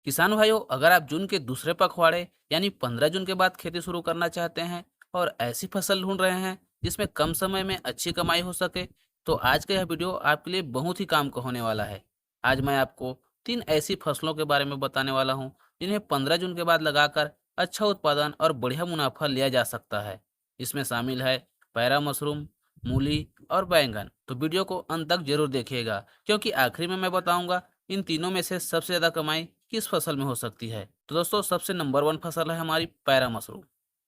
किसान भाइयों, अगर आप जून के दूसरे पखवाड़े यानी 15 जून के बाद खेती शुरू करना चाहते हैं और ऐसी फसल ढूंढ रहे हैं जिसमें कम समय में अच्छी कमाई हो सके, तो आज का यह वीडियो आपके लिए बहुत ही काम का होने वाला है। आज मैं आपको 3 ऐसी फसलों के बारे में बताने वाला हूं जिन्हें 15 जून के बाद लगाकर अच्छा उत्पादन और बढ़िया मुनाफा लिया जा सकता है। इसमें शामिल है पैरा मशरूम, मूली और बैंगन। तो वीडियो को अंत तक जरूर देखिएगा, क्योंकि आखिरी में मैं बताऊंगा इन तीनों में से सबसे ज़्यादा कमाई किस फसल में हो सकती है। तो दोस्तों, सबसे नंबर 1 फसल है हमारी पैरा मशरूम।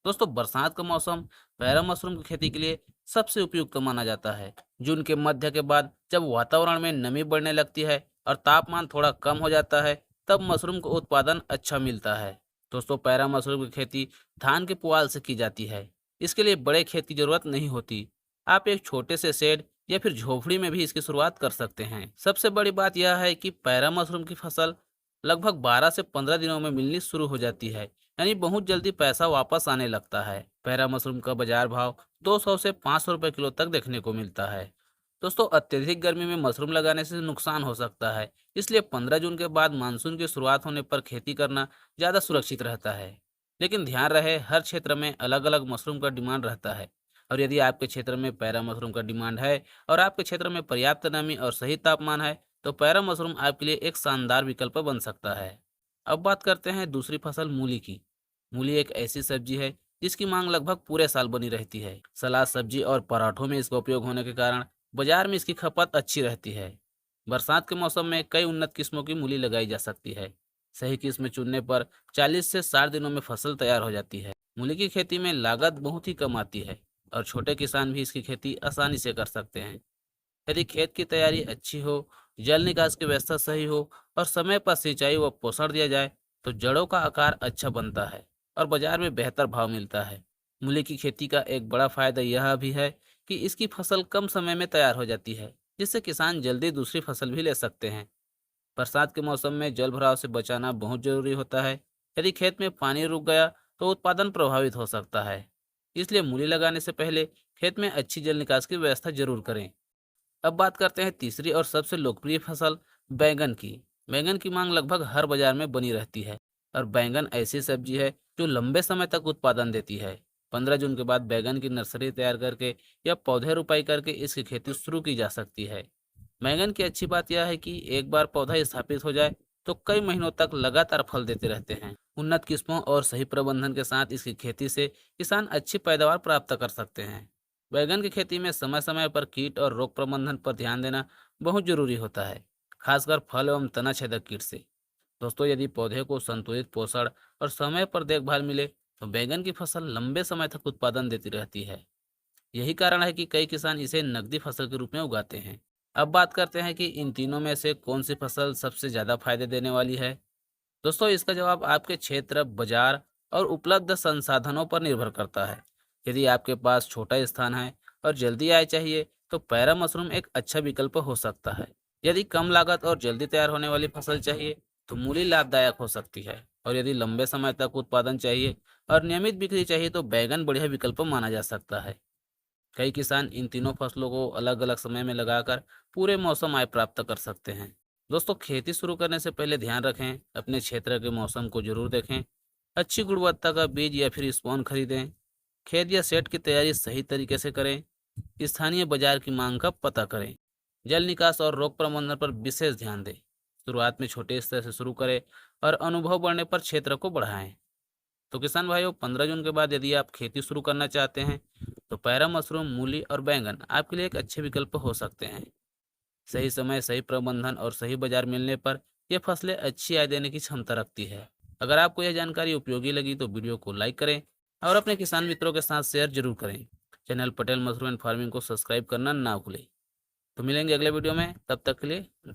दोस्तों, बरसात का मौसम पैरा मशरूम की खेती के लिए सबसे उपयुक्त माना जाता है। जून के मध्य के बाद जब वातावरण में नमी बढ़ने लगती है और तापमान थोड़ा कम हो जाता है, तब मशरूम का उत्पादन अच्छा मिलता है। दोस्तों, पैरा मशरूम की खेती धान के पुआल से की जाती है। इसके लिए बड़े खेत की जरूरत नहीं होती। आप एक छोटे से शेड या फिर झोपड़ी में भी इसकी शुरुआत कर सकते हैं। सबसे बड़ी बात यह है कि पैरा मशरूम की फसल लगभग 12 से 15 दिनों में मिलनी शुरू हो जाती है, यानी बहुत जल्दी पैसा वापस आने लगता है। पैरा मशरूम का बाजार भाव 200 से 500 रुपए किलो तक देखने को मिलता है। दोस्तों, अत्यधिक गर्मी में मशरूम लगाने से नुकसान हो सकता है, इसलिए 15 जून के बाद मानसून की शुरुआत होने पर खेती करना ज़्यादा सुरक्षित रहता है। लेकिन ध्यान रहे, हर क्षेत्र में अलग अलग मशरूम का डिमांड रहता है, और यदि आपके क्षेत्र में पैरा मशरूम का डिमांड है और आपके क्षेत्र में पर्याप्त नमी और सही तापमान है, तो पैरा मशरूम आपके लिए एक शानदार विकल्प बन सकता है। अब बात करते हैं दूसरी फसल मूली की। मूली एक ऐसी सब्जी है जिसकी मांग लगभग पूरे साल बनी रहती है। सलाद, सब्जी और पराठों में इसका उपयोग होने के कारण बाजार में इसकी खपत अच्छी रहती है। बरसात के मौसम में कई उन्नत किस्मों की मूली लगाई जा सकती है। सही किस्म चुनने पर 40 से 60 दिनों में फसल तैयार हो जाती है। मूली की खेती में लागत बहुत ही कम आती है और छोटे किसान भी इसकी खेती आसानी से कर सकते हैं। यदि खेत की तैयारी अच्छी हो, जल निकास की व्यवस्था सही हो और समय पर सिंचाई व पोषण दिया जाए, तो जड़ों का आकार अच्छा बनता है और बाजार में बेहतर भाव मिलता है। मूली की खेती का एक बड़ा फायदा यह भी है कि इसकी फसल कम समय में तैयार हो जाती है, जिससे किसान जल्दी दूसरी फसल भी ले सकते हैं। बरसात के मौसम में जल भराव से बचाना बहुत जरूरी होता है। यदि खेत में पानी रुक गया तो उत्पादन प्रभावित हो सकता है। इसलिए मूली लगाने से पहले खेत में अच्छी जल निकास की व्यवस्था जरूर करें। अब बात करते हैं तीसरी और सबसे लोकप्रिय फसल बैंगन की। बैंगन की मांग लगभग हर बाजार में बनी रहती है और बैंगन ऐसी सब्जी है जो लंबे समय तक उत्पादन देती है। 15 जून के बाद बैंगन की नर्सरी तैयार करके या पौधे रोपाई करके इसकी खेती शुरू की जा सकती है। बैंगन की अच्छी बात यह है कि एक बार पौधा स्थापित हो जाए तो कई महीनों तक लगातार फल देते रहते हैं। उन्नत किस्मों और सही प्रबंधन के साथ इसकी खेती से किसान अच्छी पैदावार प्राप्त कर सकते हैं। बैगन की खेती में समय समय पर कीट और रोग प्रबंधन पर ध्यान देना बहुत जरूरी होता है, खासकर फल एवं तना छेदक कीट से। दोस्तों, यदि पौधे को संतुलित पोषण और समय पर देखभाल मिले तो बैगन की फसल लंबे समय तक उत्पादन देती रहती है। यही कारण है कि कई किसान इसे नकदी फसल के रूप में उगाते हैं। अब बात करते हैं कि इन तीनों में से कौन सी फसल सबसे ज़्यादा फायदे देने वाली है। दोस्तों, इसका जवाब आपके क्षेत्र, बाजार और उपलब्ध संसाधनों पर निर्भर करता है। यदि आपके पास छोटा स्थान है और जल्दी आय चाहिए, तो पैरा मशरूम एक अच्छा विकल्प हो सकता है। यदि कम लागत और जल्दी तैयार होने वाली फसल चाहिए, तो मूली लाभदायक हो सकती है। और यदि लंबे समय तक उत्पादन चाहिए और नियमित बिक्री चाहिए, तो बैगन बढ़िया विकल्प माना जा सकता है। कई किसान इन तीनों फसलों को अलग अलग समय में लगाकर पूरे मौसम आय प्राप्त कर सकते हैं। दोस्तों, खेती शुरू करने से पहले ध्यान रखें, अपने क्षेत्र के मौसम को जरूर देखें, अच्छी गुणवत्ता का बीज या फिर स्पॉन खरीदें, खेत या सेट की तैयारी सही तरीके से करें, स्थानीय बाजार की मांग का पता करें, जल निकास और रोग प्रबंधन पर विशेष ध्यान दें। शुरुआत में छोटे स्तर से शुरू करें और अनुभव बढ़ने पर क्षेत्र को बढ़ाएं। तो किसान भाइयों, 15 जून के बाद यदि आप खेती शुरू करना चाहते हैं, तो पैरा मशरूम, मूली और बैंगन आपके लिए एक अच्छे विकल्प हो सकते हैं। सही समय, सही प्रबंधन और सही बाजार मिलने पर ये फसलें अच्छी आय देने की क्षमता रखती है। अगर आपको यह जानकारी उपयोगी लगी तो वीडियो को लाइक करें और अपने किसान मित्रों के साथ शेयर जरूर करें। Channel Patel mushroom and farming को सब्सक्राइब करना ना भूलें। तो मिलेंगे अगले वीडियो में, तब तक के लिए